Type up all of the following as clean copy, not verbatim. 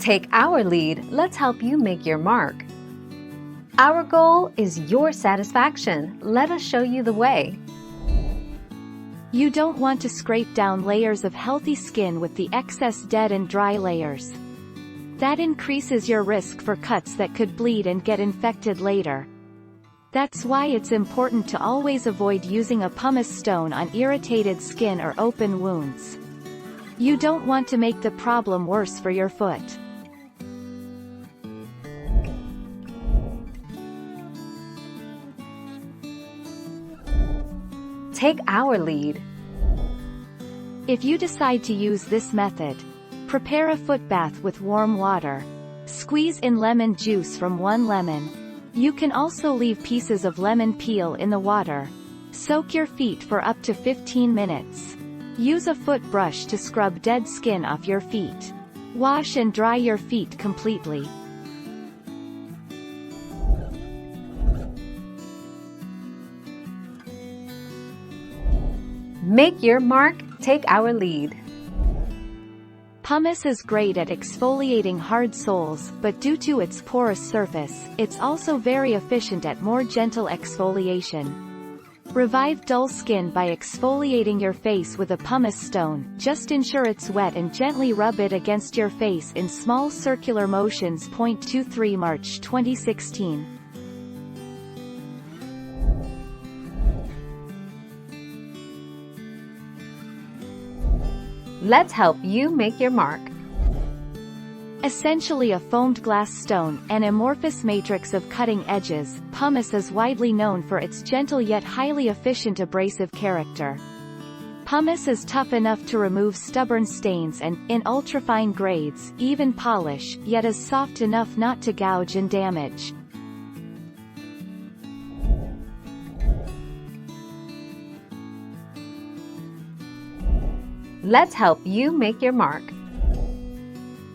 Take our lead, let's help you make your mark. Our goal is your satisfaction. Let us show you the way. You don't want to scrape down layers of healthy skin with the excess dead and dry layers. That increases your risk for cuts that could bleed and get infected later. That's why it's important to always avoid using a pumice stone on irritated skin or open wounds. You don't want to make the problem worse for your foot. Take our lead. If you decide to use this method, prepare a foot bath with warm water. Squeeze in lemon juice from 1 lemon. You can also leave pieces of lemon peel in the water. Soak your feet for up to 15 minutes. Use a foot brush to scrub dead skin off your feet. Wash and dry your feet completely. Make your mark, take our lead. Pumice is great at exfoliating hard soles, but due to its porous surface, it's also very efficient at more gentle exfoliation. Revive dull skin by exfoliating your face with a pumice stone. Just ensure it's wet and gently rub it against your face in small circular motions. 23 March 2016. Let's help you make your mark. Essentially a foamed glass stone, an amorphous matrix of cutting edges, pumice is widely known for its gentle yet highly efficient abrasive character. Pumice is tough enough to remove stubborn stains and, in ultrafine grades, even polish, yet is soft enough not to gouge and damage. Let's help you make your mark.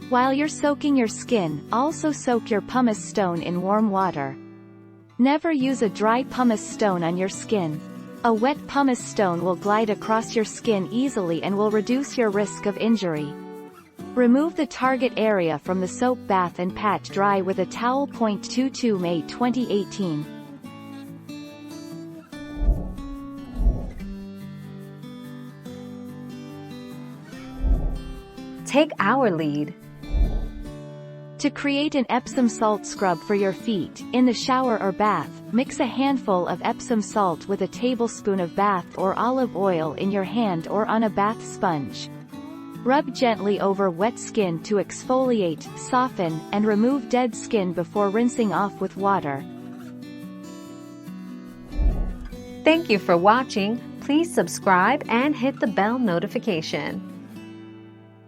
While you're soaking your skin, also soak your pumice stone in warm water. Never use a dry pumice stone on your skin. A wet pumice stone will glide across your skin easily and will reduce your risk of injury. Remove the target area from the soap bath and pat dry with a towel. 22 May 2018. Take our lead. To create an Epsom salt scrub for your feet, in the shower or bath, mix a handful of Epsom salt with a tablespoon of bath or olive oil in your hand or on a bath sponge. Rub gently over wet skin to exfoliate, soften, and remove dead skin before rinsing off with water. Thank you for watching. Please subscribe and hit the bell notification.